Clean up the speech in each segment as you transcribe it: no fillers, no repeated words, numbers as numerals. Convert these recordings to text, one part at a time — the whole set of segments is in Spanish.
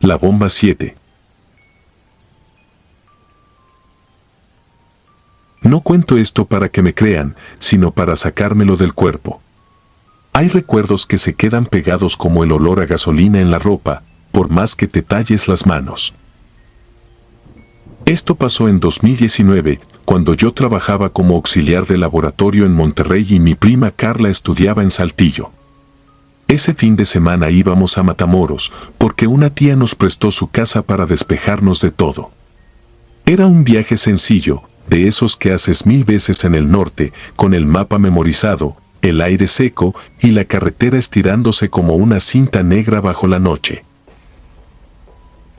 La bomba 7. No cuento esto para que me crean, sino para sacármelo del cuerpo. Hay recuerdos que se quedan pegados como el olor a gasolina en la ropa, por más que te talles las manos. Esto pasó en 2019, cuando yo trabajaba como auxiliar de laboratorio en Monterrey y mi prima Carla estudiaba en Saltillo. Ese fin de semana íbamos a Matamoros, porque una tía nos prestó su casa para despejarnos de todo. Era un viaje sencillo, de esos que haces 1000 veces en el norte, con el mapa memorizado, el aire seco y la carretera estirándose como una cinta negra bajo la noche.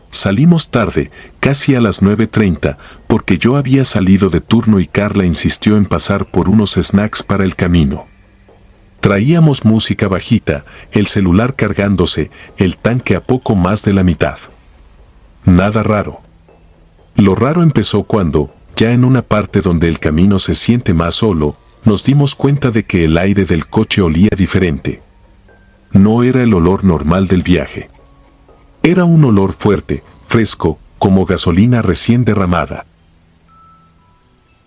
Salimos tarde, casi a las 9:30, porque yo había salido de turno y Carla insistió en pasar por unos snacks para el camino. Traíamos música bajita, el celular cargándose, el tanque a poco más de la mitad. Nada raro. Lo raro empezó cuando, ya en una parte donde el camino se siente más solo, nos dimos cuenta de que el aire del coche olía diferente. No era el olor normal del viaje. Era un olor fuerte, fresco, como gasolina recién derramada.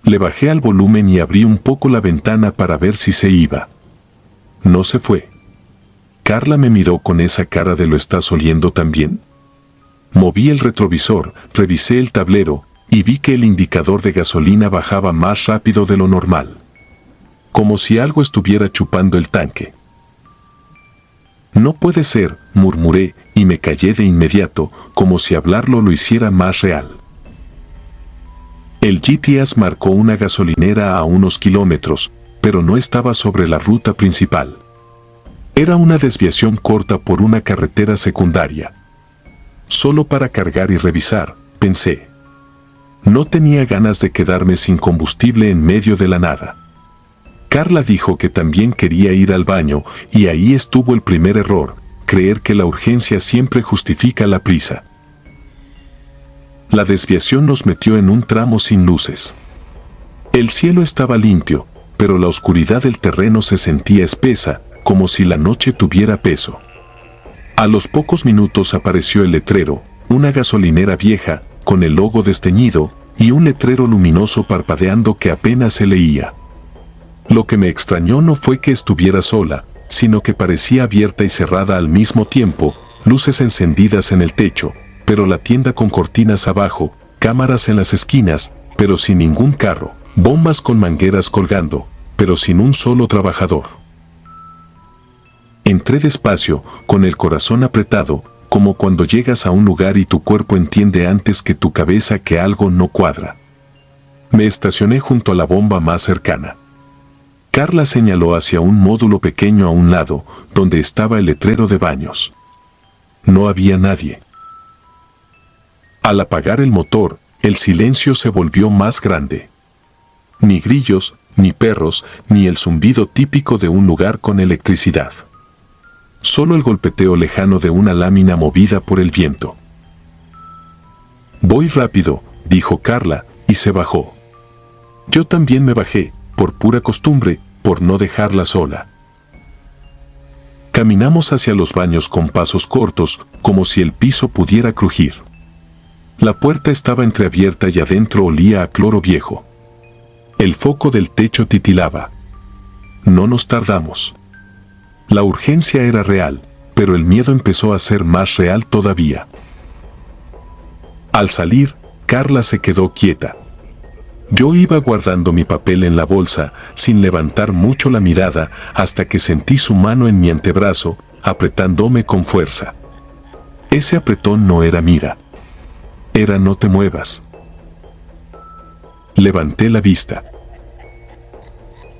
Le bajé al volumen y abrí un poco la ventana para ver si se iba. No se fue. Carla me miró con esa cara de ¿lo estás oliendo también? Moví el retrovisor, revisé el tablero, y vi que el indicador de gasolina bajaba más rápido de lo normal. Como si algo estuviera chupando el tanque. No puede ser, murmuré, y me callé de inmediato, como si hablarlo lo hiciera más real. El GPS marcó una gasolinera a unos kilómetros, pero no estaba sobre la ruta principal. Era una desviación corta por una carretera secundaria. Solo para cargar y revisar, pensé. No tenía ganas de quedarme sin combustible en medio de la nada. Carla dijo que también quería ir al baño, y ahí estuvo el primer error, creer que la urgencia siempre justifica la prisa. La desviación nos metió en un tramo sin luces. El cielo estaba limpio, pero la oscuridad del terreno se sentía espesa, como si la noche tuviera peso. A los pocos minutos apareció el letrero, una gasolinera vieja, con el logo desteñido, y un letrero luminoso parpadeando que apenas se leía. Lo que me extrañó no fue que estuviera sola, sino que parecía abierta y cerrada al mismo tiempo, luces encendidas en el techo, pero la tienda con cortinas abajo, cámaras en las esquinas, pero sin ningún carro, bombas con mangueras colgando, pero sin un solo trabajador. Entré despacio, con el corazón apretado, como cuando llegas a un lugar y tu cuerpo entiende antes que tu cabeza que algo no cuadra. Me estacioné junto a la bomba más cercana. Carla señaló hacia un módulo pequeño a un lado, donde estaba el letrero de baños. No había nadie. Al apagar el motor, el silencio se volvió más grande. Ni grillos, ni perros, ni el zumbido típico de un lugar con electricidad. Solo el golpeteo lejano de una lámina movida por el viento. Voy rápido, dijo Carla, y se bajó. Yo también me bajé, por pura costumbre, por no dejarla sola. Caminamos hacia los baños con pasos cortos, como si el piso pudiera crujir. La puerta estaba entreabierta y adentro olía a cloro viejo. El foco del techo titilaba. No nos tardamos. La urgencia era real, pero el miedo empezó a ser más real todavía. Al salir, Carla se quedó quieta. Yo iba guardando mi papel en la bolsa, sin levantar mucho la mirada, hasta que sentí su mano en mi antebrazo, apretándome con fuerza. Ese apretón no era mira. Era no te muevas. Levanté la vista.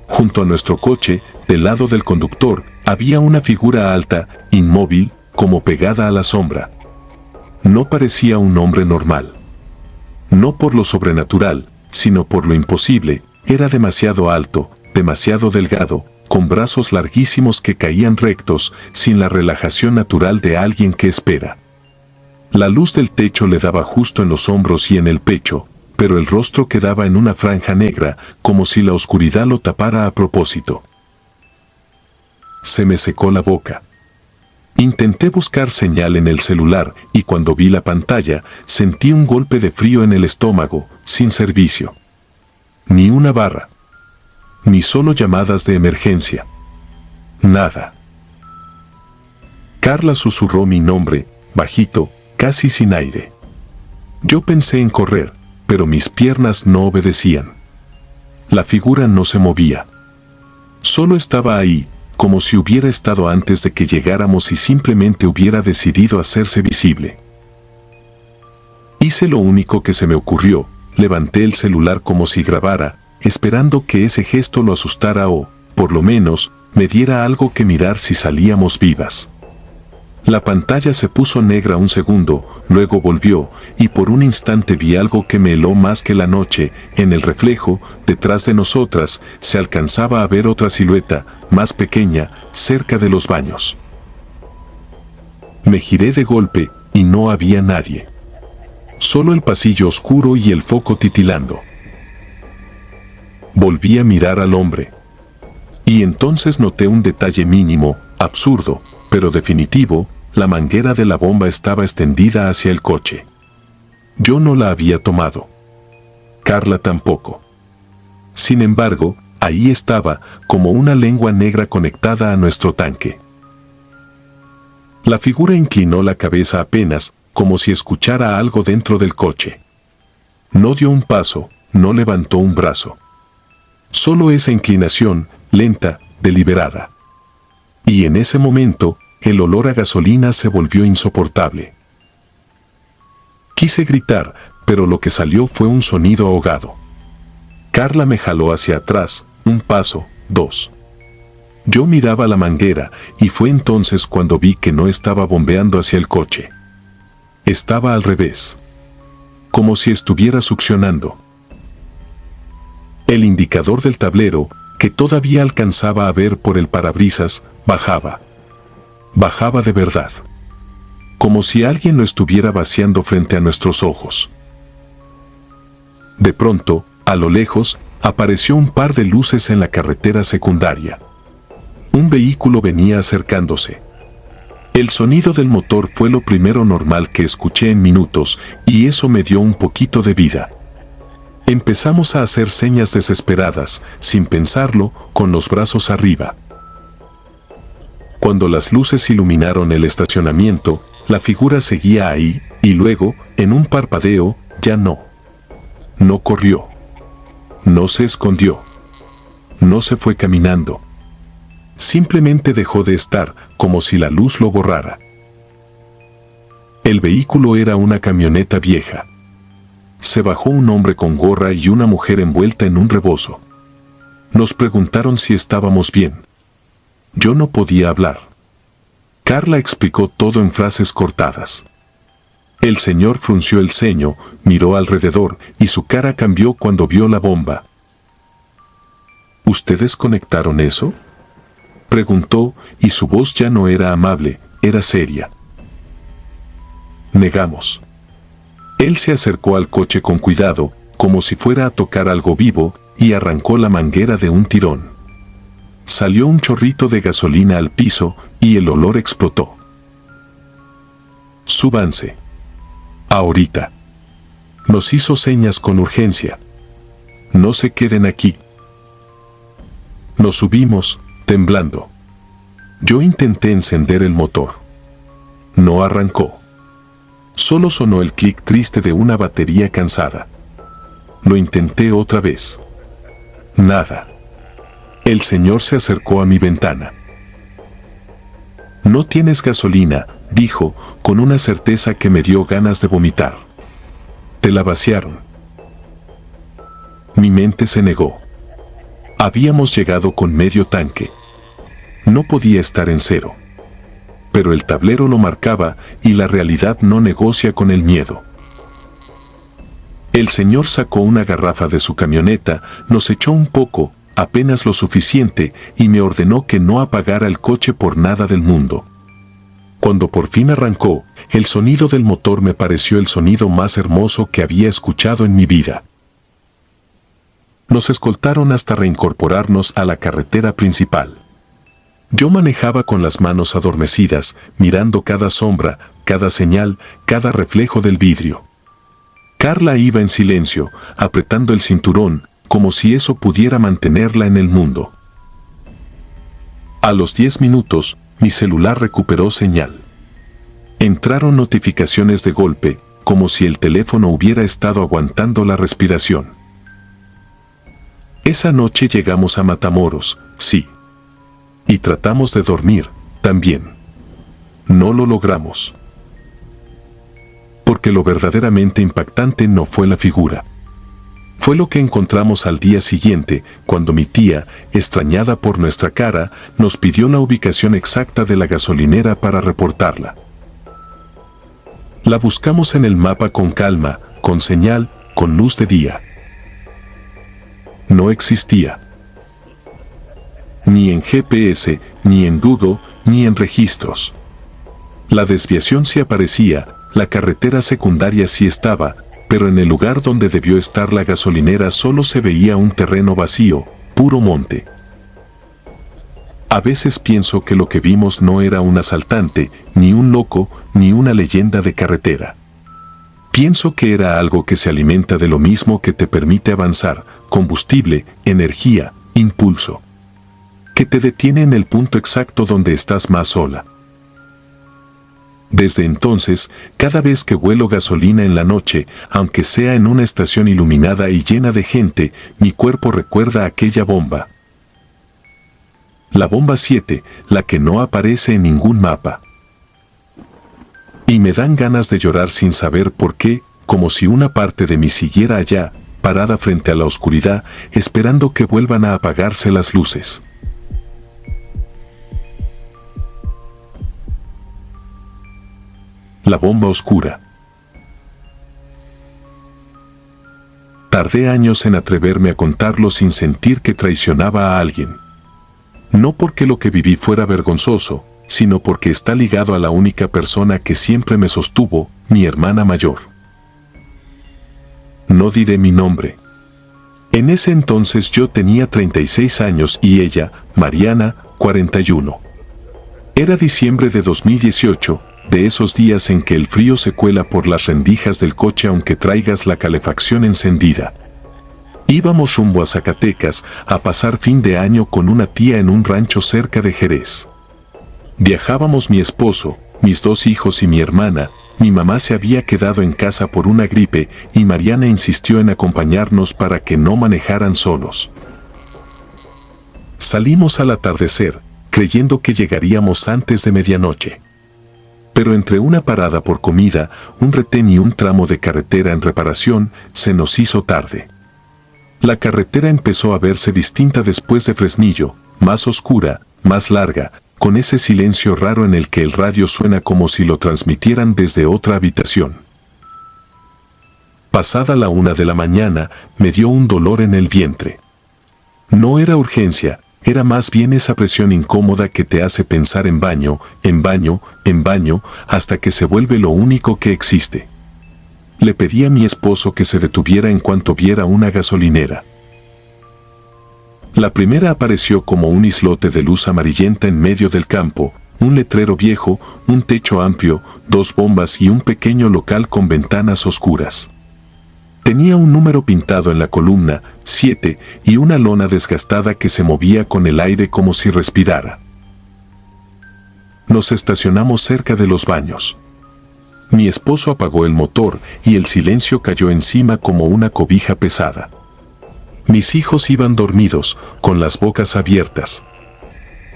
Junto a nuestro coche, del lado del conductor, había una figura alta, inmóvil, como pegada a la sombra. No parecía un hombre normal. No por lo sobrenatural, sino por lo imposible, era demasiado alto, demasiado delgado, con brazos larguísimos que caían rectos, sin la relajación natural de alguien que espera. La luz del techo le daba justo en los hombros y en el pecho, pero el rostro quedaba en una franja negra, como si la oscuridad lo tapara a propósito. Se me secó la boca. Intenté buscar señal en el celular y cuando vi la pantalla sentí un golpe de frío en el estómago, sin servicio. Ni una barra. Ni solo llamadas de emergencia. Nada. Carla susurró mi nombre, bajito, casi sin aire. Yo pensé en correr, pero mis piernas no obedecían. La figura no se movía. Solo estaba ahí, como si hubiera estado antes de que llegáramos y simplemente hubiera decidido hacerse visible. Hice lo único que se me ocurrió, levanté el celular como si grabara, esperando que ese gesto lo asustara o, por lo menos, me diera algo que mirar si salíamos vivas. La pantalla se puso negra un segundo, luego volvió, y por un instante vi algo que me heló más que la noche. En el reflejo, detrás de nosotras, se alcanzaba a ver otra silueta, más pequeña, cerca de los baños. Me giré de golpe, y no había nadie. Solo el pasillo oscuro y el foco titilando. Volví a mirar al hombre. Y entonces noté un detalle mínimo, absurdo, pero definitivo. La manguera de la bomba estaba extendida hacia el coche. Yo no la había tomado. Carla tampoco. Sin embargo, ahí estaba, como una lengua negra conectada a nuestro tanque. La figura inclinó la cabeza apenas, como si escuchara algo dentro del coche. No dio un paso, no levantó un brazo. Solo esa inclinación, lenta, deliberada. Y en ese momento, el olor a gasolina se volvió insoportable. Quise gritar, pero lo que salió fue un sonido ahogado. Carla me jaló hacia atrás, un paso, dos. Yo miraba la manguera, y fue entonces cuando vi que no estaba bombeando hacia el coche. Estaba al revés. Como si estuviera succionando. El indicador del tablero, que todavía alcanzaba a ver por el parabrisas, bajaba. Bajaba de verdad. Como si alguien lo estuviera vaciando frente a nuestros ojos. De pronto, a lo lejos, apareció un par de luces en la carretera secundaria. Un vehículo venía acercándose. El sonido del motor fue lo primero normal que escuché en minutos, y eso me dio un poquito de vida. Empezamos a hacer señas desesperadas, sin pensarlo, con los brazos arriba. Cuando las luces iluminaron el estacionamiento, la figura seguía ahí, y luego, en un parpadeo, ya no. No corrió. No se escondió. No se fue caminando. Simplemente dejó de estar, como si la luz lo borrara. El vehículo era una camioneta vieja. Se bajó un hombre con gorra y una mujer envuelta en un rebozo. Nos preguntaron si estábamos bien. Yo no podía hablar. Carla explicó todo en frases cortadas. El señor frunció el ceño, miró alrededor y su cara cambió cuando vio la bomba. ¿Ustedes conectaron eso?, preguntó, y su voz ya no era amable, era seria. Negamos. Él se acercó al coche con cuidado, como si fuera a tocar algo vivo, y arrancó la manguera de un tirón. Salió un chorrito de gasolina al piso, y el olor explotó. Súbanse. Ahorita. Nos hizo señas con urgencia. No se queden aquí. Nos subimos, temblando. Yo intenté encender el motor. No arrancó. Solo sonó el clic triste de una batería cansada. Lo intenté otra vez. Nada. El señor se acercó a mi ventana. «No tienes gasolina», dijo, con una certeza que me dio ganas de vomitar. «Te la vaciaron». Mi mente se negó. Habíamos llegado con medio tanque. No podía estar en cero. Pero el tablero lo marcaba y la realidad no negocia con el miedo. El señor sacó una garrafa de su camioneta, nos echó un poco, apenas lo suficiente, y me ordenó que no apagara el coche por nada del mundo. Cuando por fin arrancó, el sonido del motor me pareció el sonido más hermoso que había escuchado en mi vida. Nos escoltaron hasta reincorporarnos a la carretera principal. Yo manejaba con las manos adormecidas, mirando cada sombra, cada señal, cada reflejo del vidrio. Carla iba en silencio, apretando el cinturón, como si eso pudiera mantenerla en el mundo. A los 10 minutos, mi celular recuperó señal. Entraron notificaciones de golpe, como si el teléfono hubiera estado aguantando la respiración. Esa noche llegamos a Matamoros, sí. Y tratamos de dormir, también. No lo logramos. Porque lo verdaderamente impactante no fue la figura. Fue lo que encontramos al día siguiente, cuando mi tía, extrañada por nuestra cara, nos pidió la ubicación exacta de la gasolinera para reportarla. La buscamos en el mapa con calma, con señal, con luz de día. No existía. Ni en GPS, ni en Google, ni en registros. La desviación sí aparecía, la carretera secundaria sí estaba, pero en el lugar donde debió estar la gasolinera solo se veía un terreno vacío, puro monte. A veces pienso que lo que vimos no era un asaltante, ni un loco, ni una leyenda de carretera. Pienso que era algo que se alimenta de lo mismo que te permite avanzar, combustible, energía, impulso. Que te detiene en el punto exacto donde estás más sola. Desde entonces, cada vez que huelo gasolina en la noche, aunque sea en una estación iluminada y llena de gente, mi cuerpo recuerda aquella bomba. La bomba 7, la que no aparece en ningún mapa. Y me dan ganas de llorar sin saber por qué, como si una parte de mí siguiera allá, parada frente a la oscuridad, esperando que vuelvan a apagarse las luces. La bomba oscura. Tardé años en atreverme a contarlo sin sentir que traicionaba a alguien. No porque lo que viví fuera vergonzoso, sino porque está ligado a la única persona que siempre me sostuvo, mi hermana mayor. No diré mi nombre. En ese entonces yo tenía 36 años y ella, Mariana, 41. Era diciembre de 2018, de esos días en que el frío se cuela por las rendijas del coche aunque traigas la calefacción encendida. Íbamos rumbo a Zacatecas a pasar fin de año con una tía en un rancho cerca de Jerez. Viajábamos mi esposo, mis 2 hijos y mi hermana. Mi mamá se había quedado en casa por una gripe y Mariana insistió en acompañarnos para que no manejaran solos. Salimos al atardecer, creyendo que llegaríamos antes de medianoche. Pero entre una parada por comida, un retén y un tramo de carretera en reparación, se nos hizo tarde. La carretera empezó a verse distinta después de Fresnillo, más oscura, más larga, con ese silencio raro en el que el radio suena como si lo transmitieran desde otra habitación. Pasada la 1 de la mañana, me dio un dolor en el vientre. No era urgencia, era más bien esa presión incómoda que te hace pensar en baño, en baño, en baño, hasta que se vuelve lo único que existe. Le pedí a mi esposo que se detuviera en cuanto viera una gasolinera. La primera apareció como un islote de luz amarillenta en medio del campo, un letrero viejo, un techo amplio, 2 bombas y un pequeño local con ventanas oscuras. Tenía un número pintado en la columna, 7, y una lona desgastada que se movía con el aire como si respirara. Nos estacionamos cerca de los baños. Mi esposo apagó el motor y el silencio cayó encima como una cobija pesada. Mis hijos iban dormidos, con las bocas abiertas.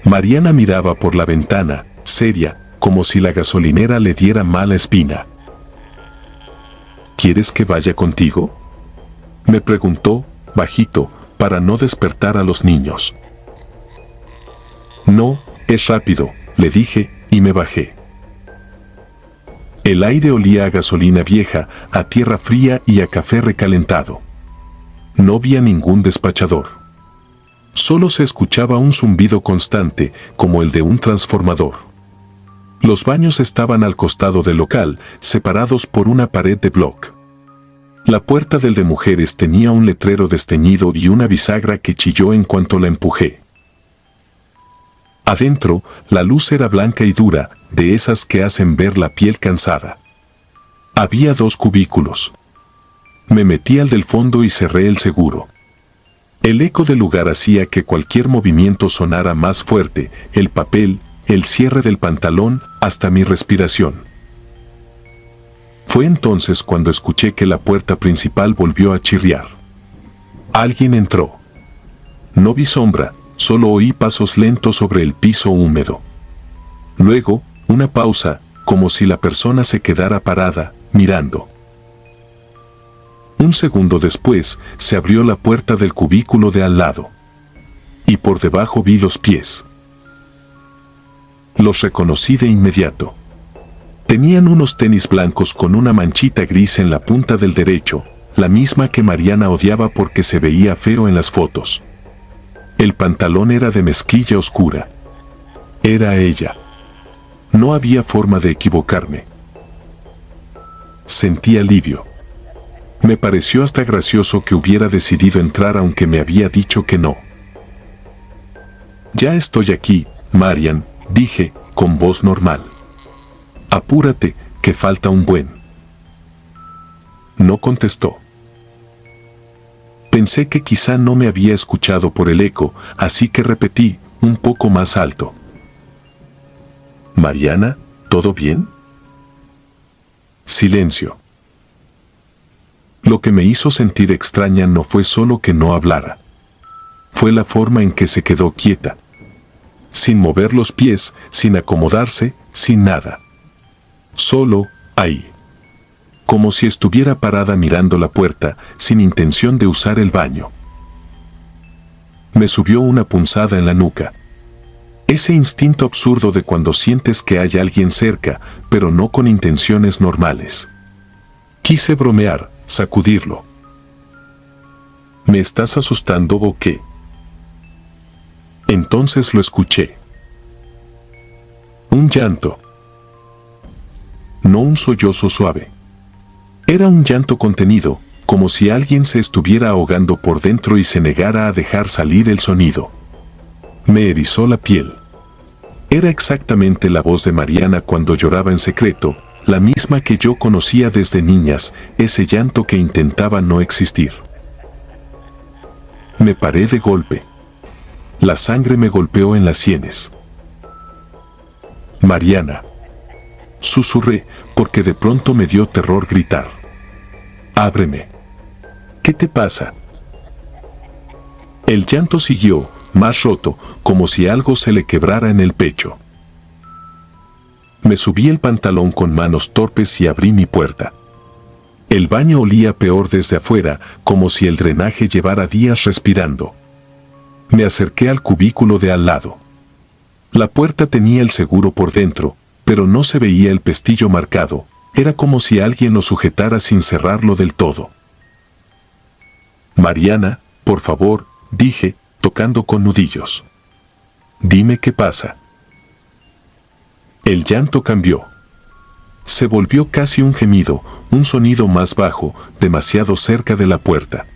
Mariana miraba por la ventana, seria, como si la gasolinera le diera mala espina. ¿Quieres que vaya contigo?, me preguntó, bajito, para no despertar a los niños. No, es rápido, le dije, y me bajé. El aire olía a gasolina vieja, a tierra fría y a café recalentado. No vi a ningún despachador. Solo se escuchaba un zumbido constante, como el de un transformador. Los baños estaban al costado del local, separados por una pared de bloc. La puerta del de mujeres tenía un letrero desteñido y una bisagra que chilló en cuanto la empujé. Adentro, la luz era blanca y dura, de esas que hacen ver la piel cansada. Había 2 cubículos. Me metí al del fondo y cerré el seguro. El eco del lugar hacía que cualquier movimiento sonara más fuerte, el papel, el cierre del pantalón, hasta mi respiración. Fue entonces cuando escuché que la puerta principal volvió a chirriar. Alguien entró. No vi sombra, solo oí pasos lentos sobre el piso húmedo. Luego, una pausa, como si la persona se quedara parada, mirando. Un segundo después, se abrió la puerta del cubículo de al lado. Y por debajo vi los pies. Los reconocí de inmediato. Tenían unos tenis blancos con una manchita gris en la punta del derecho, la misma que Mariana odiaba porque se veía feo en las fotos. El pantalón era de mezclilla oscura. Era ella. No había forma de equivocarme. Sentí alivio. Me pareció hasta gracioso que hubiera decidido entrar aunque me había dicho que no. Ya estoy aquí, Marian, dije, con voz normal. Apúrate, que falta un buen. No contestó. Pensé que quizá no me había escuchado por el eco, así que repetí, un poco más alto. Mariana, ¿todo bien? Silencio. Lo que me hizo sentir extraña no fue solo que no hablara. Fue la forma en que se quedó quieta. Sin mover los pies, sin acomodarse, sin nada. Solo, ahí. Como si estuviera parada mirando la puerta, sin intención de usar el baño. Me subió una punzada en la nuca. Ese instinto absurdo de cuando sientes que hay alguien cerca, pero no con intenciones normales. Quise bromear, sacudirlo. ¿Me estás asustando o qué? Entonces lo escuché. Un llanto. No un sollozo suave. Era un llanto contenido, como si alguien se estuviera ahogando por dentro y se negara a dejar salir el sonido. Me erizó la piel. Era exactamente la voz de Mariana cuando lloraba en secreto, la misma que yo conocía desde niñas, ese llanto que intentaba no existir. Me paré de golpe. La sangre me golpeó en las sienes. Mariana. Susurré, porque de pronto me dio terror gritar. Ábreme. ¿Qué te pasa? El llanto siguió, más roto, como si algo se le quebrara en el pecho. Me subí el pantalón con manos torpes y abrí mi puerta. El baño olía peor desde afuera, como si el drenaje llevara días respirando. Me acerqué al cubículo de al lado. La puerta tenía el seguro por dentro, pero no se veía el pestillo marcado, era como si alguien lo sujetara sin cerrarlo del todo. Mariana, por favor, dije, tocando con nudillos. Dime qué pasa. El llanto cambió. Se volvió casi un gemido, un sonido más bajo, demasiado cerca de la puerta.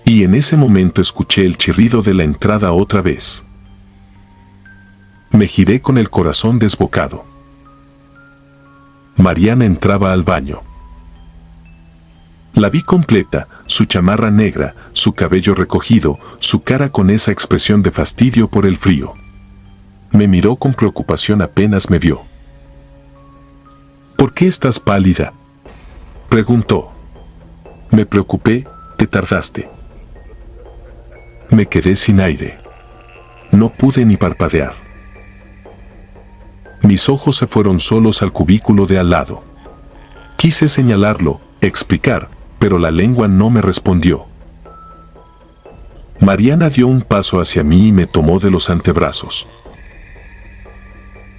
Y en ese momento escuché el chirrido de la entrada otra vez. Me giré con el corazón desbocado. Mariana entraba al baño. La vi completa, su chamarra negra, su cabello recogido, su cara con esa expresión de fastidio por el frío. Me miró con preocupación apenas me vio. ¿Por qué estás pálida?, preguntó. Me preocupé, te tardaste. Me quedé sin aire. No pude ni parpadear. Mis ojos se fueron solos al cubículo de al lado. Quise señalarlo, explicar, pero la lengua no me respondió. Mariana dio un paso hacia mí y me tomó de los antebrazos.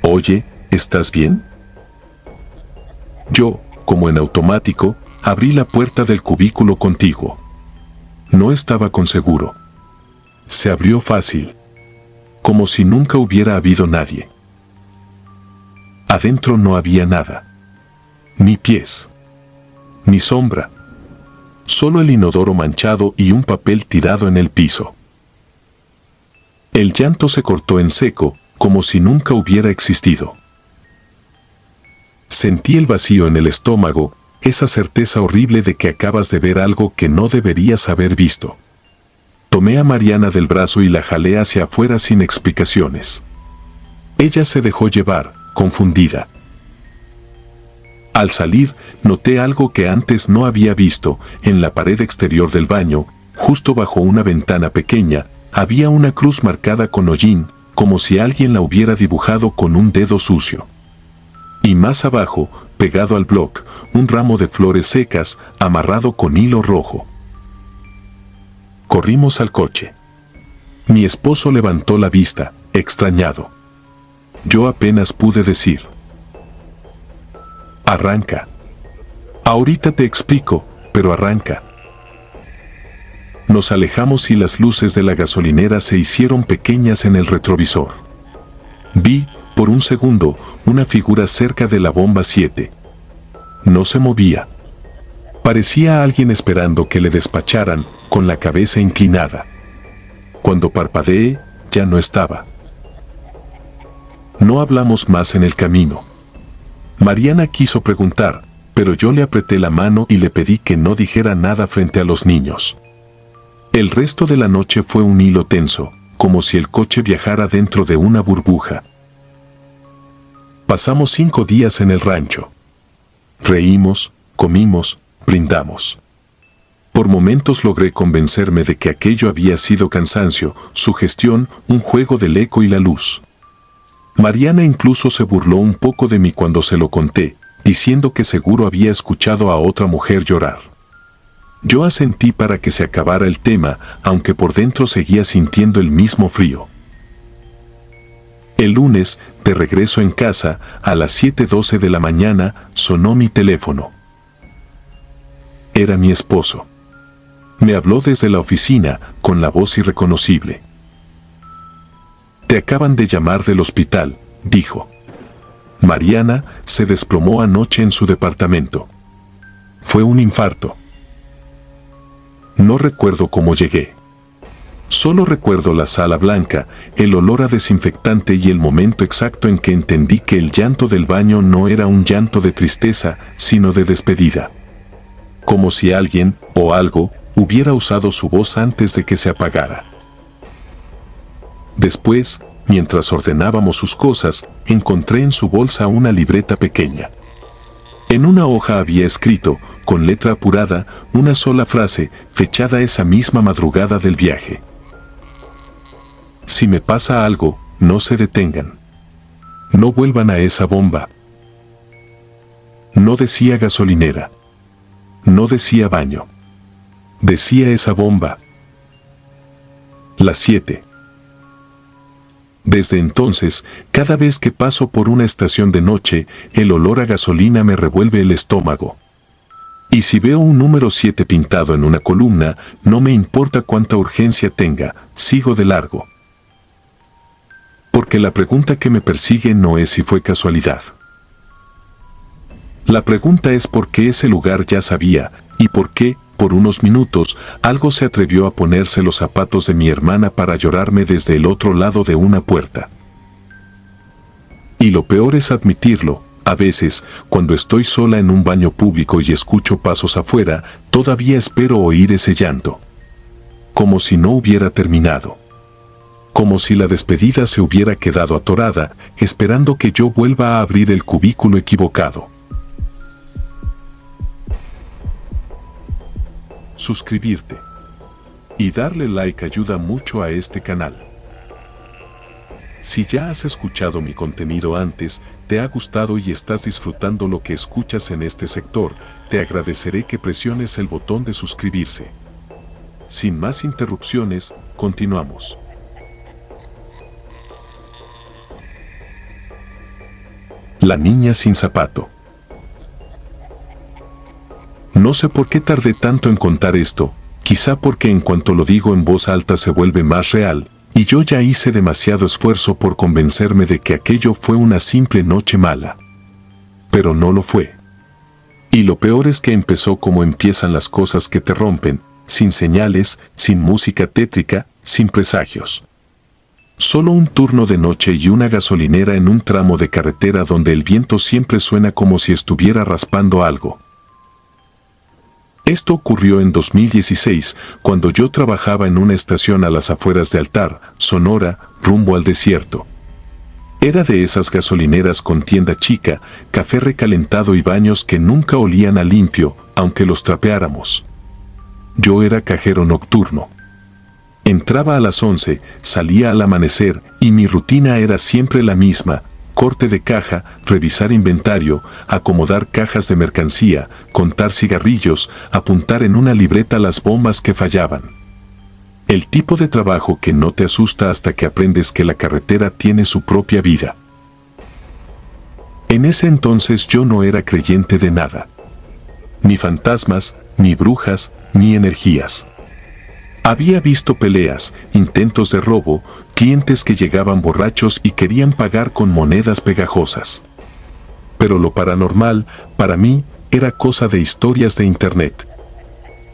Oye, ¿estás bien? Yo, como en automático, abrí la puerta del cubículo contiguo. No estaba con seguro. Se abrió fácil, como si nunca hubiera habido nadie. Adentro no había nada. Ni pies. Ni sombra. Solo el inodoro manchado y un papel tirado en el piso. El llanto se cortó en seco, como si nunca hubiera existido. Sentí el vacío en el estómago, esa certeza horrible de que acabas de ver algo que no deberías haber visto. Tomé a Mariana del brazo y la jalé hacia afuera sin explicaciones. Ella se dejó llevar, confundida. Al salir, noté algo que antes no había visto. En la pared exterior del baño, justo bajo una ventana pequeña, había una cruz marcada con hollín, como si alguien la hubiera dibujado con un dedo sucio. Y más abajo, pegado al bloc, un ramo de flores secas, amarrado con hilo rojo. Corrimos al coche. Mi esposo levantó la vista, extrañado. Yo apenas pude decir: arranca. Ahorita te explico, pero arranca. Nos alejamos y las luces de la gasolinera se hicieron pequeñas en el retrovisor. Vi, por un segundo, una figura cerca de la bomba 7. No se movía. Parecía alguien esperando que le despacharan, con la cabeza inclinada. Cuando parpadeé, ya no estaba. No hablamos más en el camino. Mariana quiso preguntar, pero yo le apreté la mano y le pedí que no dijera nada frente a los niños. El resto de la noche fue un hilo tenso, como si el coche viajara dentro de una burbuja. Pasamos 5 días en el rancho. Reímos, comimos, brindamos. Por momentos logré convencerme de que aquello había sido cansancio, sugestión, un juego del eco y la luz. Mariana incluso se burló un poco de mí cuando se lo conté, diciendo que seguro había escuchado a otra mujer llorar. Yo asentí para que se acabara el tema, aunque por dentro seguía sintiendo el mismo frío. El lunes, de regreso en casa, a las 7:12 de la mañana, sonó mi teléfono. Era mi esposo. Me habló desde la oficina, con la voz irreconocible. Te acaban de llamar del hospital, dijo. Mariana se desplomó anoche en su departamento. Fue un infarto. No recuerdo cómo llegué. Solo recuerdo la sala blanca, el olor a desinfectante y el momento exacto en que entendí que el llanto del baño no era un llanto de tristeza, sino de despedida. Como si alguien, o algo, hubiera usado su voz antes de que se apagara. Después, mientras ordenábamos sus cosas, encontré en su bolsa una libreta pequeña. En una hoja había escrito, con letra apurada, una sola frase, fechada esa misma madrugada del viaje. Si me pasa algo, no se detengan. No vuelvan a esa bomba. No decía gasolinera. No decía baño. Decía esa bomba. Las 7. Desde entonces, cada vez que paso por una estación de noche, el olor a gasolina me revuelve el estómago. Y si veo un número 7 pintado en una columna, no me importa cuánta urgencia tenga, sigo de largo. Porque la pregunta que me persigue no es si fue casualidad. La pregunta es por qué ese lugar ya sabía, y por qué, por unos minutos, algo se atrevió a ponerse los zapatos de mi hermana para llorarme desde el otro lado de una puerta. Y lo peor es admitirlo, a veces, cuando estoy sola en un baño público y escucho pasos afuera, todavía espero oír ese llanto. Como si no hubiera terminado. Como si la despedida se hubiera quedado atorada, esperando que yo vuelva a abrir el cubículo equivocado. Suscribirte y darle like ayuda mucho a este canal. Si ya has escuchado mi contenido antes, te ha gustado y estás disfrutando lo que escuchas en este sector, te agradeceré que presiones el botón de suscribirse. Sin más interrupciones, continuamos. La niña sin zapato. No sé por qué tardé tanto en contar esto, quizá porque en cuanto lo digo en voz alta se vuelve más real, y yo ya hice demasiado esfuerzo por convencerme de que aquello fue una simple noche mala. Pero no lo fue. Y lo peor es que empezó como empiezan las cosas que te rompen, sin señales, sin música tétrica, sin presagios. Solo un turno de noche y una gasolinera en un tramo de carretera donde el viento siempre suena como si estuviera raspando algo. Esto ocurrió en 2016, cuando yo trabajaba en una estación a las afueras de Altar, Sonora, rumbo al desierto. Era de esas gasolineras con tienda chica, café recalentado y baños que nunca olían a limpio, aunque los trapeáramos. Yo era cajero nocturno. Entraba a las 11, salía al amanecer y mi rutina era siempre la misma: corte de caja, revisar inventario, acomodar cajas de mercancía, contar cigarrillos, apuntar en una libreta las bombas que fallaban. El tipo de trabajo que no te asusta hasta que aprendes que la carretera tiene su propia vida. En ese entonces yo no era creyente de nada. Ni fantasmas, ni brujas, ni energías. Había visto peleas, intentos de robo, clientes que llegaban borrachos y querían pagar con monedas pegajosas. Pero lo paranormal, para mí, era cosa de historias de internet.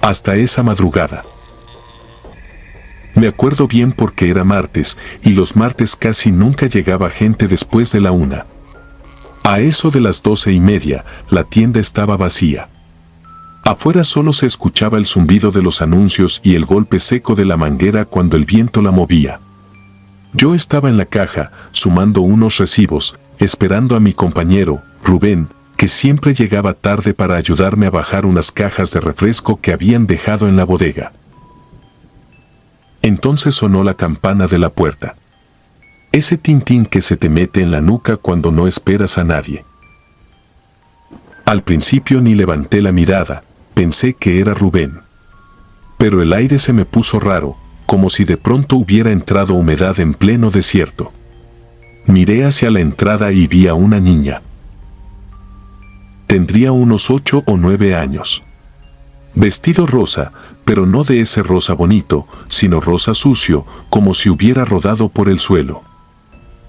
Hasta esa madrugada. Me acuerdo bien porque era martes, y los martes casi nunca llegaba gente después de la 1. A eso de las 12:30, la tienda estaba vacía. Afuera solo se escuchaba el zumbido de los anuncios y el golpe seco de la manguera cuando el viento la movía. Yo estaba en la caja, sumando unos recibos, esperando a mi compañero, Rubén, que siempre llegaba tarde para ayudarme a bajar unas cajas de refresco que habían dejado en la bodega. Entonces sonó la campana de la puerta. Ese tintín que se te mete en la nuca cuando no esperas a nadie. Al principio ni levanté la mirada, pensé que era Rubén. Pero el aire se me puso raro, como si de pronto hubiera entrado humedad en pleno desierto. Miré hacia la entrada y vi a una niña. Tendría unos 8 o 9 años. Vestido rosa, pero no de ese rosa bonito, sino rosa sucio, como si hubiera rodado por el suelo.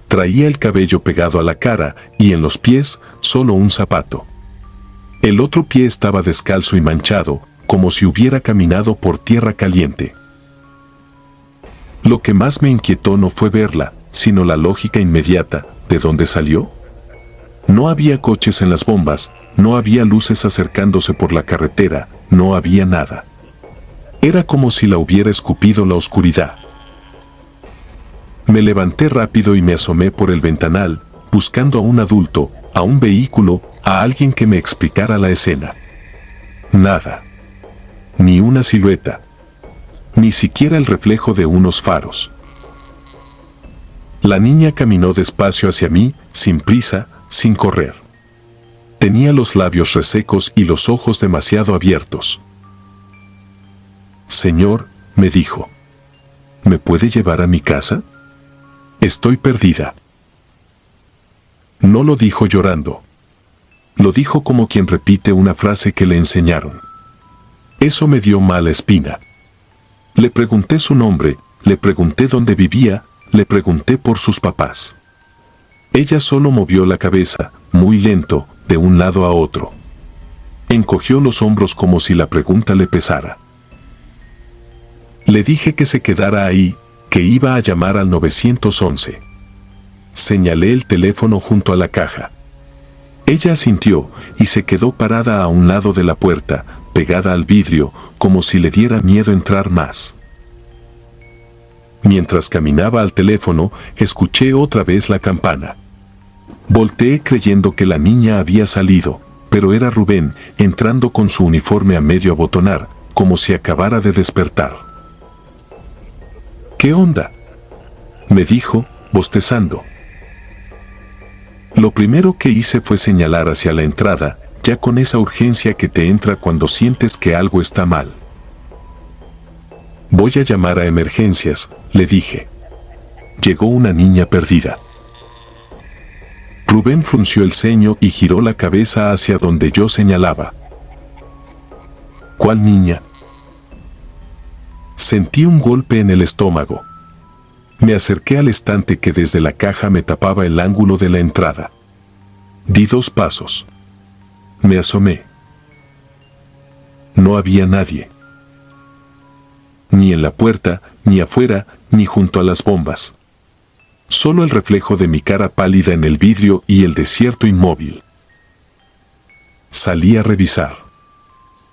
Traía el cabello pegado a la cara y en los pies solo un zapato. El otro pie estaba descalzo y manchado, como si hubiera caminado por tierra caliente. Lo que más me inquietó no fue verla, sino la lógica inmediata: ¿de dónde salió? No había coches en las bombas, no había luces acercándose por la carretera, no había nada. Era como si la hubiera escupido la oscuridad. Me levanté rápido y me asomé por el ventanal, buscando a un adulto, a un vehículo, a alguien que me explicara la escena. Nada. Ni una silueta. Ni siquiera el reflejo de unos faros. La niña caminó despacio hacia mí, sin prisa, sin correr. Tenía los labios resecos y los ojos demasiado abiertos. «Señor», me dijo, «¿me puede llevar a mi casa? Estoy perdida». No lo dijo llorando. Lo dijo como quien repite una frase que le enseñaron. Eso me dio mala espina. Le pregunté su nombre, le pregunté dónde vivía, le pregunté por sus papás. Ella solo movió la cabeza, muy lento, de un lado a otro. Encogió los hombros como si la pregunta le pesara. Le dije que se quedara ahí, que iba a llamar al 911. Señalé el teléfono junto a la caja. Ella asintió y se quedó parada a un lado de la puerta, pegada al vidrio, como si le diera miedo entrar más. Mientras caminaba al teléfono, escuché otra vez la campana. Volteé creyendo que la niña había salido, pero era Rubén, entrando con su uniforme a medio abotonar, como si acabara de despertar. «¿Qué onda?», me dijo, bostezando. Lo primero que hice fue señalar hacia la entrada, ya con esa urgencia que te entra cuando sientes que algo está mal. «Voy a llamar a emergencias», le dije. «Llegó una niña perdida». Rubén frunció el ceño y giró la cabeza hacia donde yo señalaba. «¿Cuál niña?». Sentí un golpe en el estómago. Me acerqué al estante que desde la caja me tapaba el ángulo de la entrada. Di 2 pasos. Me asomé. No había nadie. Ni en la puerta, ni afuera, ni junto a las bombas. Solo el reflejo de mi cara pálida en el vidrio y el desierto inmóvil. Salí a revisar.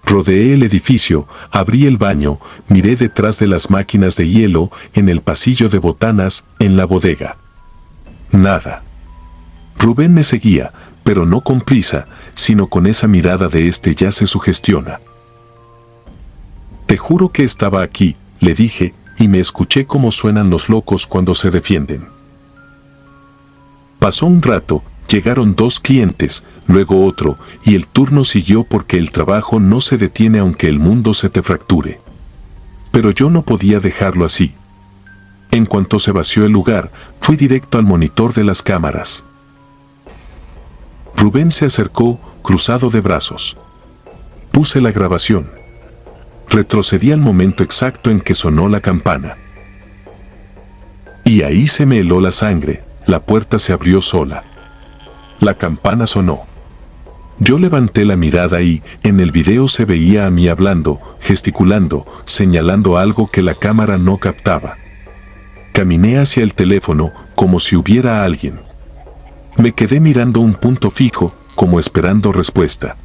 Rodeé el edificio, abrí el baño, miré detrás de las máquinas de hielo, en el pasillo de botanas, en la bodega. Nada. Rubén me seguía, pero no con prisa, sino con esa mirada de ya se sugestiona. Te juro que estaba aquí, le dije, y me escuché cómo suenan los locos cuando se defienden. Pasó un rato, llegaron 2 clientes, luego otro, y el turno siguió porque el trabajo no se detiene aunque el mundo se te fracture. Pero yo no podía dejarlo así. En cuanto se vació el lugar, fui directo al monitor de las cámaras. Rubén se acercó, cruzado de brazos. Puse la grabación. Retrocedí al momento exacto en que sonó la campana. Y ahí se me heló la sangre, la puerta se abrió sola. La campana sonó. Yo levanté la mirada y, en el video se veía a mí hablando, gesticulando, señalando algo que la cámara no captaba. Caminé hacia el teléfono, como si hubiera alguien. Me quedé mirando un punto fijo, como esperando respuesta.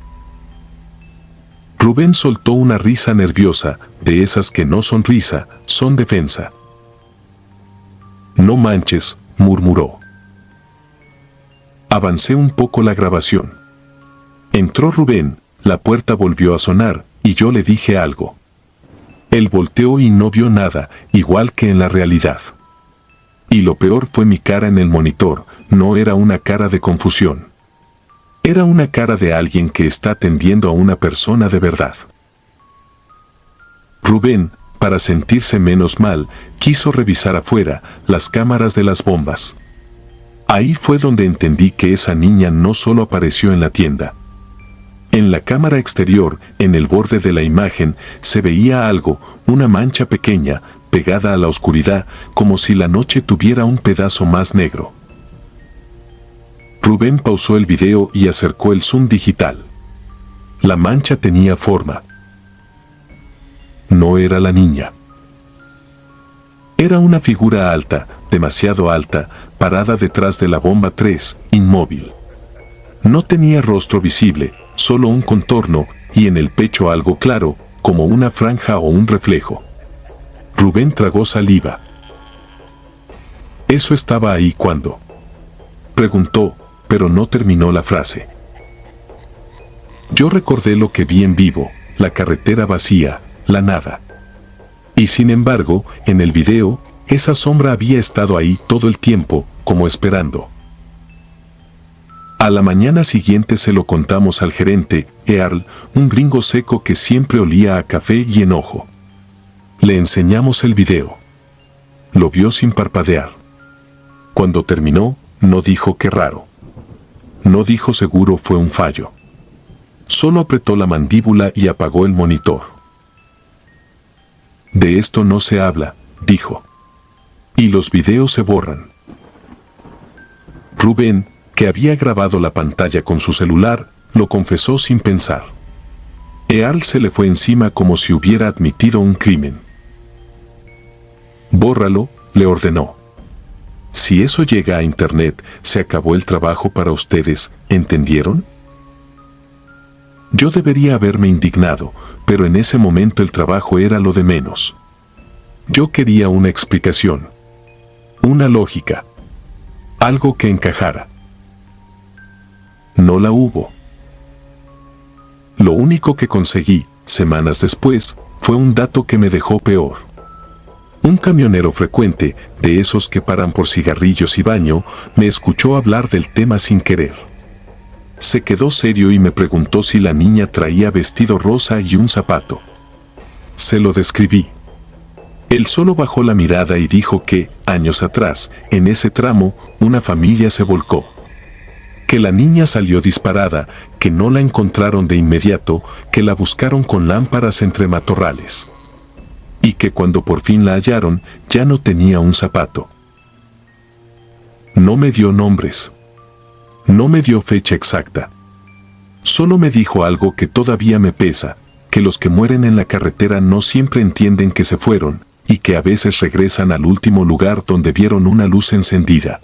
Rubén soltó una risa nerviosa, de esas que no son risa, son defensa. No manches, murmuró. Avancé un poco la grabación. Entró Rubén, la puerta volvió a sonar, y yo le dije algo. Él volteó y no vio nada, igual que en la realidad. Y lo peor fue mi cara en el monitor, no era una cara de confusión. Era una cara de alguien que está atendiendo a una persona de verdad. Rubén, para sentirse menos mal, quiso revisar afuera, las cámaras de las bombas. Ahí fue donde entendí que esa niña no solo apareció en la tienda. En la cámara exterior, en el borde de la imagen, se veía algo, una mancha pequeña, pegada a la oscuridad, como si la noche tuviera un pedazo más negro. Rubén pausó el video y acercó el zoom digital. La mancha tenía forma. No era la niña. Era una figura alta, demasiado alta, parada detrás de la bomba 3, inmóvil. No tenía rostro visible, solo un contorno, y en el pecho algo claro, como una franja o un reflejo. Rubén tragó saliva. ¿Eso estaba ahí cuando? Preguntó, pero no terminó la frase. Yo recordé lo que vi en vivo, la carretera vacía, la nada. Y sin embargo, en el video, esa sombra había estado ahí todo el tiempo, como esperando. A la mañana siguiente se lo contamos al gerente, Earl, un gringo seco que siempre olía a café y enojo. Le enseñamos el video. Lo vio sin parpadear. Cuando terminó, no dijo qué raro. No dijo seguro fue un fallo. Solo apretó la mandíbula y apagó el monitor. De esto no se habla, dijo. Y los videos se borran. Rubén, que había grabado la pantalla con su celular, lo confesó sin pensar. Earl se le fue encima como si hubiera admitido un crimen. Bórralo, le ordenó. Si eso llega a internet, se acabó el trabajo para ustedes, ¿entendieron? Yo debería haberme indignado, pero en ese momento el trabajo era lo de menos. Yo quería una explicación. Una lógica. Algo que encajara. No la hubo. Lo único que conseguí, semanas después, fue un dato que me dejó peor. Un camionero frecuente, de esos que paran por cigarrillos y baño, me escuchó hablar del tema sin querer. Se quedó serio y me preguntó si la niña traía vestido rosa y un zapato. Se lo describí. Él solo bajó la mirada y dijo que, años atrás, en ese tramo, una familia se volcó. Que la niña salió disparada, que no la encontraron de inmediato, que la buscaron con lámparas entre matorrales. Y que cuando por fin la hallaron, ya no tenía un zapato. No me dio nombres. No me dio fecha exacta. Solo me dijo algo que todavía me pesa, que los que mueren en la carretera no siempre entienden que se fueron, y que a veces regresan al último lugar donde vieron una luz encendida.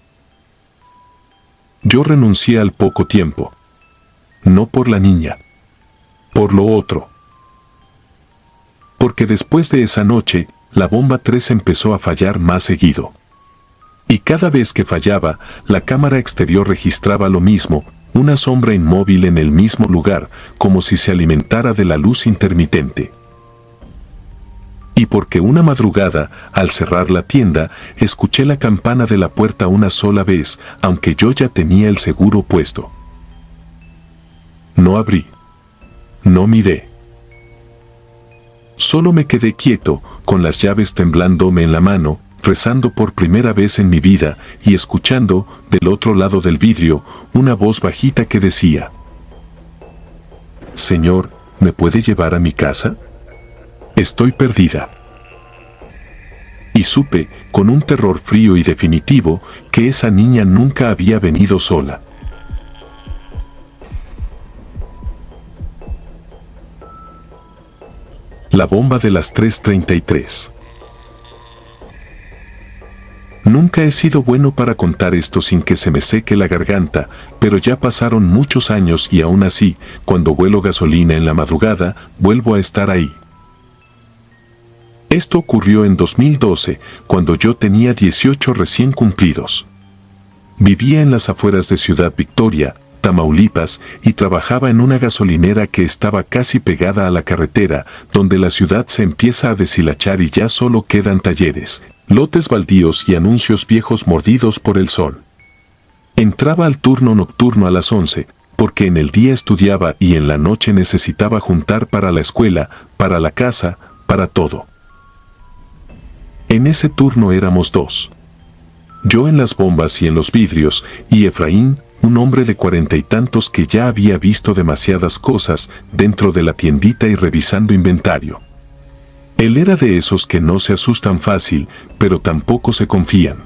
Yo renuncié al poco tiempo. No por la niña. Por lo otro. Porque después de esa noche, la bomba 3 empezó a fallar más seguido. Y cada vez que fallaba, la cámara exterior registraba lo mismo, una sombra inmóvil en el mismo lugar, como si se alimentara de la luz intermitente. Y porque una madrugada, al cerrar la tienda, escuché la campana de la puerta una sola vez, aunque yo ya tenía el seguro puesto. No abrí. No miré. Solo me quedé quieto, con las llaves temblándome en la mano, rezando por primera vez en mi vida y escuchando, del otro lado del vidrio, una voz bajita que decía: «Señor, ¿me puede llevar a mi casa? Estoy perdida». Y supe, con un terror frío y definitivo, que esa niña nunca había venido sola. La bomba de las 3:33. Nunca he sido bueno para contar esto sin que se me seque la garganta, pero ya pasaron muchos años y aún así, cuando huelo gasolina en la madrugada, vuelvo a estar ahí. Esto ocurrió en 2012, cuando yo tenía 18 recién cumplidos. Vivía en las afueras de Ciudad Victoria, Tamaulipas, y trabajaba en una gasolinera que estaba casi pegada a la carretera, donde la ciudad se empieza a deshilachar y ya solo quedan talleres, lotes baldíos y anuncios viejos mordidos por el sol. Entraba al turno nocturno a las 11, porque en el día estudiaba y en la noche necesitaba juntar para la escuela, para la casa, para todo. En ese turno éramos dos. Yo en las bombas y en los vidrios, y Efraín, un hombre de 40 y tantos que ya había visto demasiadas cosas dentro de la tiendita y revisando inventario. Él era de esos que no se asustan fácil, pero tampoco se confían.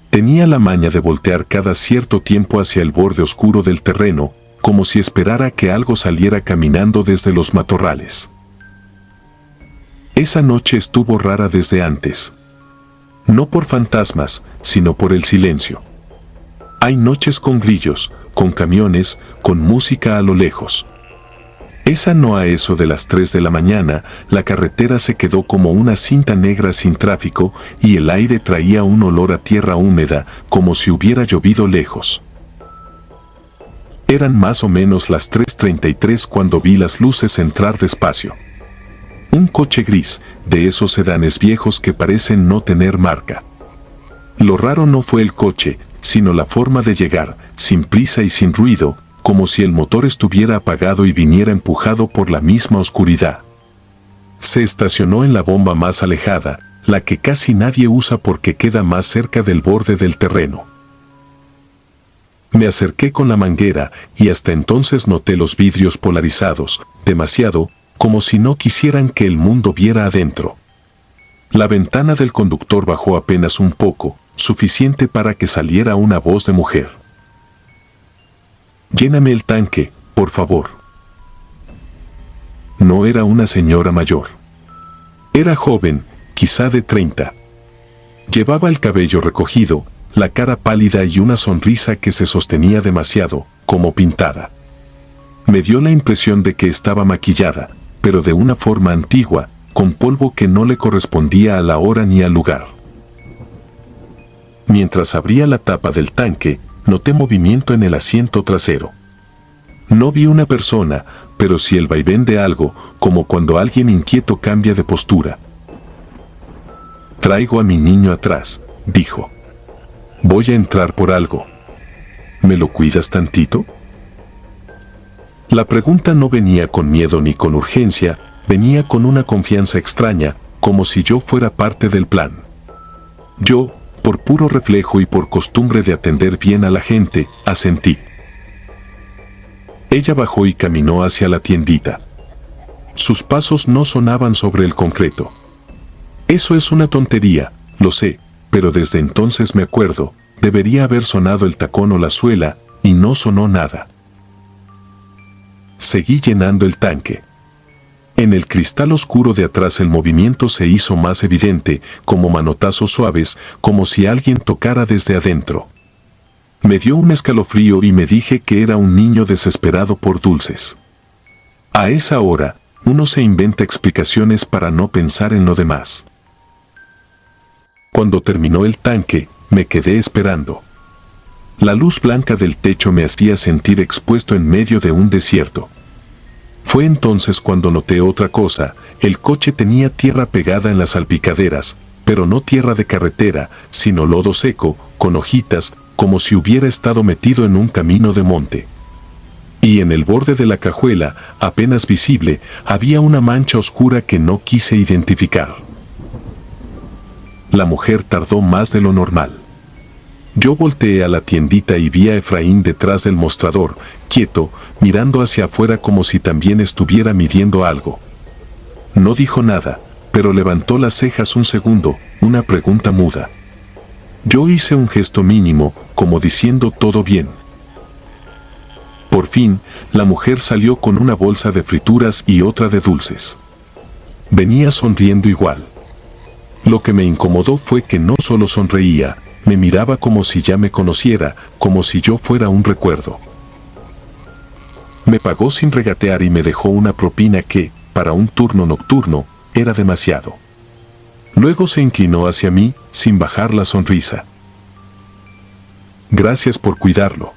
Tenía la maña de voltear cada cierto tiempo hacia el borde oscuro del terreno, como si esperara que algo saliera caminando desde los matorrales. Esa noche estuvo rara desde antes. No por fantasmas, sino por el silencio. Hay noches con grillos, con camiones, con música a lo lejos. Esa no, a eso de las 3 de la mañana, la carretera se quedó como una cinta negra sin tráfico y el aire traía un olor a tierra húmeda, como si hubiera llovido lejos. Eran más o menos las 3:33 cuando vi las luces entrar despacio. Un coche gris, de esos sedanes viejos que parecen no tener marca. Lo raro no fue el coche, sino la forma de llegar, sin prisa y sin ruido, como si el motor estuviera apagado y viniera empujado por la misma oscuridad. Se estacionó en la bomba más alejada, la que casi nadie usa porque queda más cerca del borde del terreno. Me acerqué con la manguera y hasta entonces noté los vidrios polarizados, demasiado, como si no quisieran que el mundo viera adentro. La ventana del conductor bajó apenas un poco, suficiente para que saliera una voz de mujer. «Lléname el tanque, por favor». No era una señora mayor. Era joven, quizá de 30. Llevaba el cabello recogido, la cara pálida y una sonrisa que se sostenía demasiado, como pintada. Me dio la impresión de que estaba maquillada, pero de una forma antigua, con polvo que no le correspondía a la hora ni al lugar. Mientras abría la tapa del tanque, noté movimiento en el asiento trasero. No vi una persona, pero sí el vaivén de algo, como cuando alguien inquieto cambia de postura. «Traigo a mi niño atrás», dijo. «Voy a entrar por algo. ¿Me lo cuidas tantito?». La pregunta no venía con miedo ni con urgencia, venía con una confianza extraña, como si yo fuera parte del plan. Yo, por puro reflejo y por costumbre de atender bien a la gente, asentí. Ella bajó y caminó hacia la tiendita. Sus pasos no sonaban sobre el concreto. Eso es una tontería, lo sé, pero desde entonces me acuerdo, debería haber sonado el tacón o la suela, y no sonó nada. Seguí llenando el tanque. En el cristal oscuro de atrás el movimiento se hizo más evidente, como manotazos suaves, como si alguien tocara desde adentro. Me dio un escalofrío y me dije que era un niño desesperado por dulces. A esa hora, uno se inventa explicaciones para no pensar en lo demás. Cuando terminó el tanque, me quedé esperando. La luz blanca del techo me hacía sentir expuesto en medio de un desierto. Fue entonces cuando noté otra cosa: el coche tenía tierra pegada en las salpicaderas, pero no tierra de carretera, sino lodo seco, con hojitas, como si hubiera estado metido en un camino de monte. Y en el borde de la cajuela, apenas visible, había una mancha oscura que no quise identificar. La mujer tardó más de lo normal. Yo volteé a la tiendita y vi a Efraín detrás del mostrador, quieto, mirando hacia afuera como si también estuviera midiendo algo. No dijo nada, pero levantó las cejas un segundo, una pregunta muda. Yo hice un gesto mínimo, como diciendo todo bien. Por fin, la mujer salió con una bolsa de frituras y otra de dulces. Venía sonriendo igual. Lo que me incomodó fue que no solo sonreía, me miraba como si ya me conociera, como si yo fuera un recuerdo. Me pagó sin regatear y me dejó una propina que, para un turno nocturno, era demasiado. Luego se inclinó hacia mí, sin bajar la sonrisa. Gracias por cuidarlo.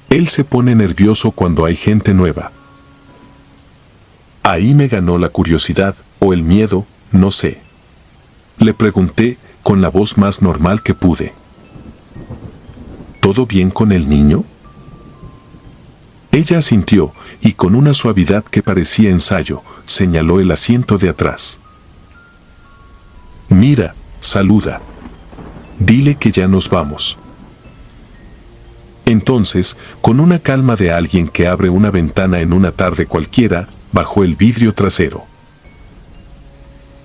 Él se pone nervioso cuando hay gente nueva. Ahí me ganó la curiosidad, o el miedo, no sé. Le pregunté, con la voz más normal que pude. ¿Todo bien con el niño? Ella asintió, y con una suavidad que parecía ensayo, señaló el asiento de atrás. Mira, saluda. Dile que ya nos vamos. Entonces, con una calma de alguien que abre una ventana en una tarde cualquiera, bajó el vidrio trasero.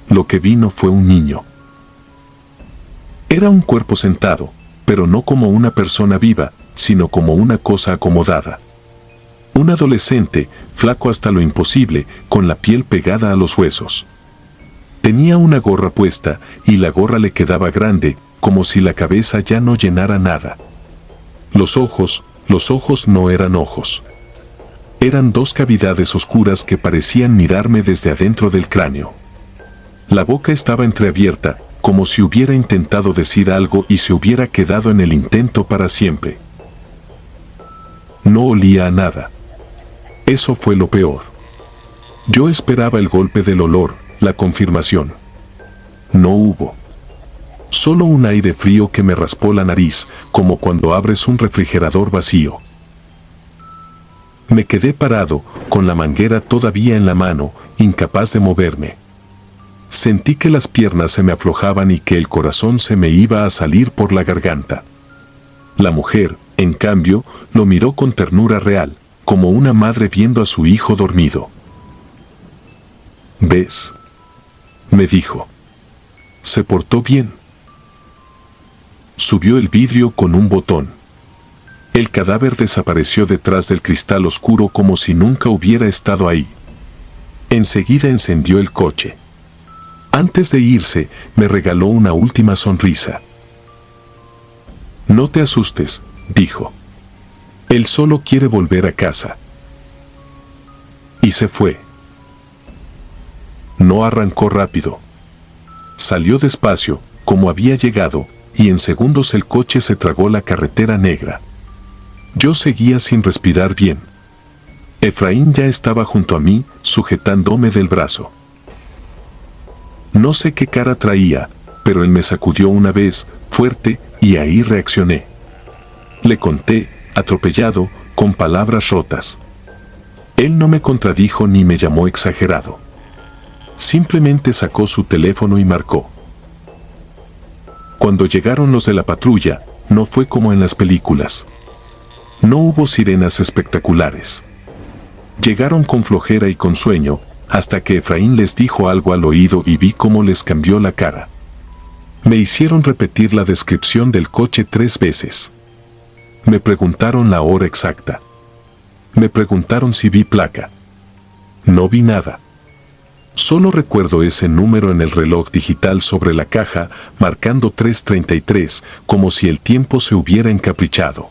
Lo que vino fue un niño. Era un cuerpo sentado, pero no como una persona viva, sino como una cosa acomodada. Un adolescente, flaco hasta lo imposible, con la piel pegada a los huesos. Tenía una gorra puesta, y la gorra le quedaba grande, como si la cabeza ya no llenara nada. Los ojos no eran ojos. Eran dos cavidades oscuras que parecían mirarme desde adentro del cráneo. La boca estaba entreabierta, como si hubiera intentado decir algo y se hubiera quedado en el intento para siempre. No olía a nada. Eso fue lo peor. Yo esperaba el golpe del olor, la confirmación. No hubo. Solo un aire frío que me raspó la nariz, como cuando abres un refrigerador vacío. Me quedé parado, con la manguera todavía en la mano, incapaz de moverme. Sentí que las piernas se me aflojaban y que el corazón se me iba a salir por la garganta. La mujer, en cambio, lo miró con ternura real, como una madre viendo a su hijo dormido. ¿Ves?, me dijo. Se portó bien. Subió el vidrio con un botón. El cadáver desapareció detrás del cristal oscuro como si nunca hubiera estado ahí. Enseguida encendió el coche. Antes de irse, me regaló una última sonrisa. No te asustes, dijo. Él solo quiere volver a casa. Y se fue. No arrancó rápido. Salió despacio, como había llegado, y en segundos el coche se tragó la carretera negra. Yo seguía sin respirar bien. Efraín ya estaba junto a mí, sujetándome del brazo. No sé qué cara traía, pero él me sacudió una vez, fuerte, y ahí reaccioné. Le conté, atropellado, con palabras rotas. Él no me contradijo ni me llamó exagerado. Simplemente sacó su teléfono y marcó. Cuando llegaron los de la patrulla, no fue como en las películas. No hubo sirenas espectaculares. Llegaron con flojera y con sueño, hasta que Efraín les dijo algo al oído y vi cómo les cambió la cara. Me hicieron repetir la descripción del coche 3 veces. Me preguntaron la hora exacta. Me preguntaron si vi placa. No vi nada. Solo recuerdo ese número en el reloj digital sobre la caja, marcando 3:33, como si el tiempo se hubiera encaprichado.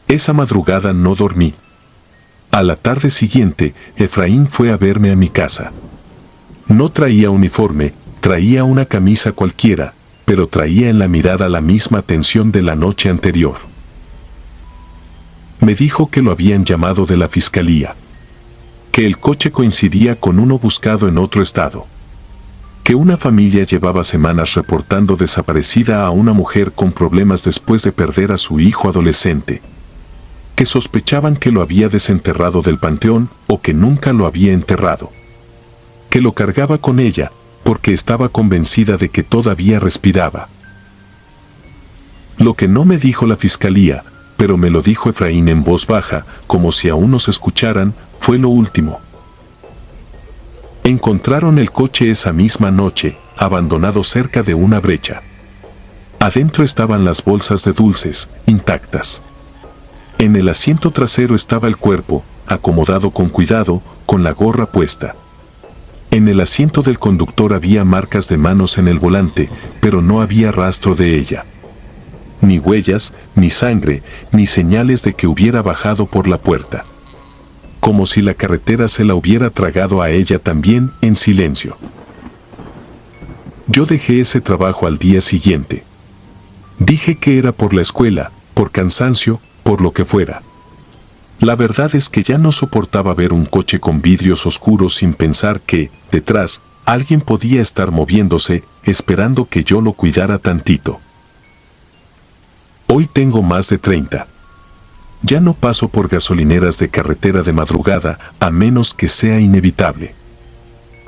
Esa madrugada no dormí. A la tarde siguiente, Efraín fue a verme a mi casa. No traía uniforme, traía una camisa cualquiera, pero traía en la mirada la misma tensión de la noche anterior. Me dijo que lo habían llamado de la fiscalía, que el coche coincidía con uno buscado en otro estado, que una familia llevaba semanas reportando desaparecida a una mujer con problemas después de perder a su hijo adolescente, que sospechaban que lo había desenterrado del panteón o que nunca lo había enterrado, que lo cargaba con ella porque estaba convencida de que todavía respiraba. Lo que no me dijo la fiscalía, pero me lo dijo Efraín en voz baja, como si aún nos escucharan, fue lo último. Encontraron el coche esa misma noche, abandonado cerca de una brecha. Adentro estaban las bolsas de dulces, intactas. En el asiento trasero estaba el cuerpo, acomodado con cuidado, con la gorra puesta. En el asiento del conductor había marcas de manos en el volante, pero no había rastro de ella. Ni huellas, ni sangre, ni señales de que hubiera bajado por la puerta. Como si la carretera se la hubiera tragado a ella también, en silencio. Yo dejé ese trabajo al día siguiente. Dije que era por la escuela, por cansancio, por lo que fuera. La verdad es que ya no soportaba ver un coche con vidrios oscuros sin pensar que, detrás, alguien podía estar moviéndose, esperando que yo lo cuidara tantito. Hoy tengo más de 30. Ya no paso por gasolineras de carretera de madrugada, a menos que sea inevitable.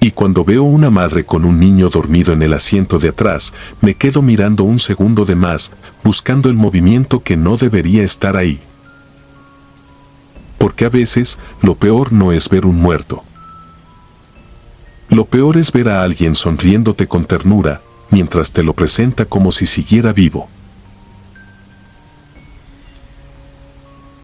Y cuando veo una madre con un niño dormido en el asiento de atrás, me quedo mirando un segundo de más, buscando el movimiento que no debería estar ahí. Porque a veces, lo peor no es ver un muerto. Lo peor es ver a alguien sonriéndote con ternura, mientras te lo presenta como si siguiera vivo.